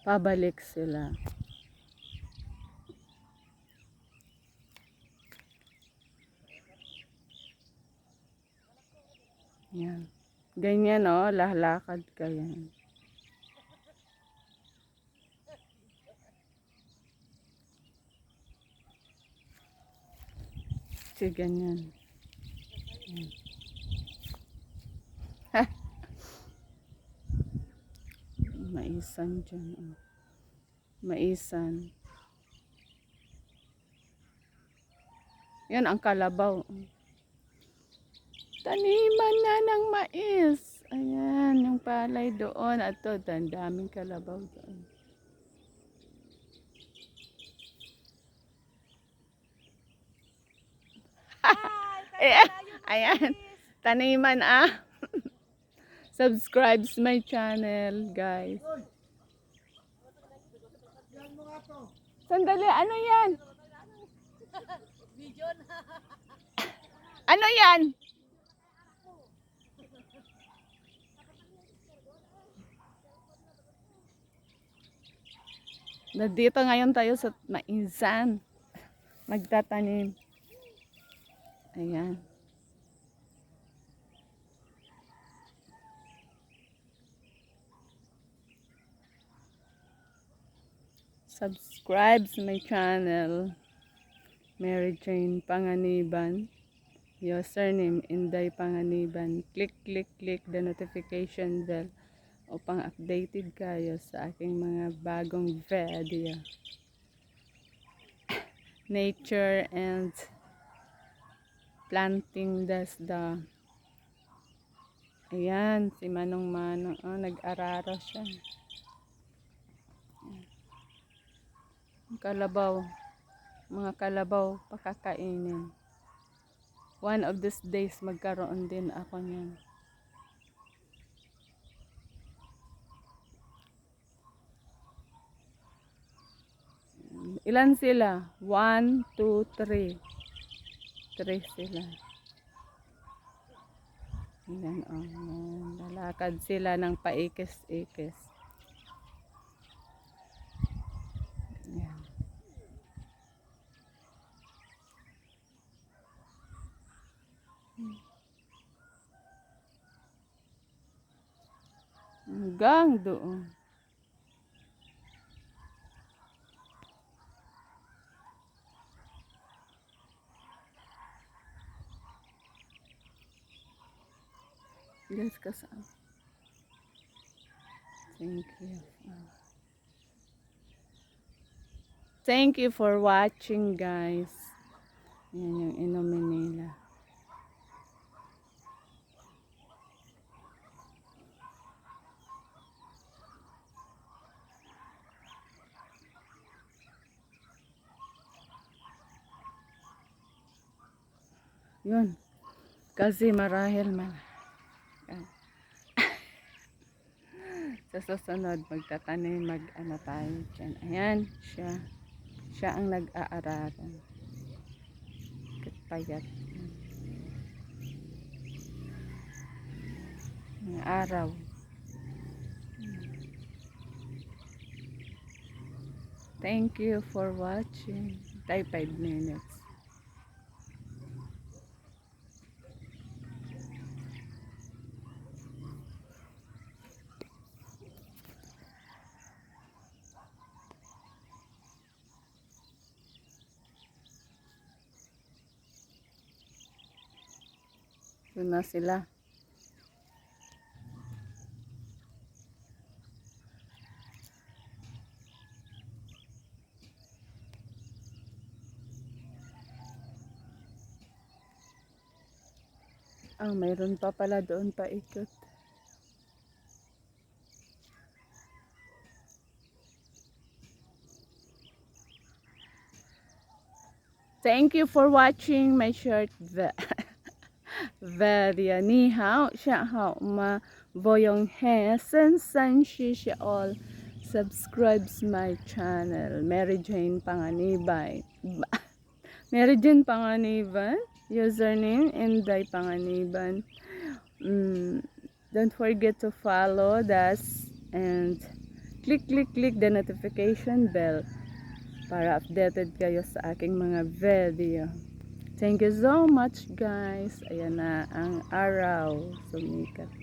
Pabalik sila. Yan. Ganyan lahlakad ka yan. Kasi ganyan. Yan. Maisan dyan. Maisan. Yan ang kalabaw. Taniman na ng mais. Ayan, yung palay doon. At to, daming kalabaw doon. Ayan, ayan. Taniman Subscribe my channel, guys. Sandali, ano yan? Ano yan? Nandito ngayon tayo sa maisan. Magtatanim. Ayan. Subscribe to my channel. Mary Jane Panganiban. Username Inday Panganiban. Click the notification bell upang updated kayo sa aking mga bagong video. Nature and planting the ayan, si Manong nag-araro siya. Kalabaw, mga kalabaw pakakainin. One of these days magkaroon din ako niyan. Ilan sila? 1, 2, 3. 3 sila. Ayan, lalakad sila ng paikis-ikis. Ayan. Hanggang doon. Guys, kasama. Thank you. Thank you for watching, guys. Yan yung inumin nila. Yun. Kasi marahil man. Sa susunod, magtatanim, mag-ano tayo dyan. Ayan, siya ang nag-aararan. Payat. Ang araw. Thank you for watching. Tayo 5 minutes. Doon na sila. Mayroon pa pala doon pa ikot. Thank you for watching my short video. Ni hao, xia hao ma voyong he sen san shi shi all. Subscribes my channel. Mary Jane Panganiban. Mary Jane Panganiban. Username Inday Panganiban. Don't forget to follow us and click the notification bell para updated kayo sa aking mga video. Thank you so much guys. Ayan na ang araw. Sumikat.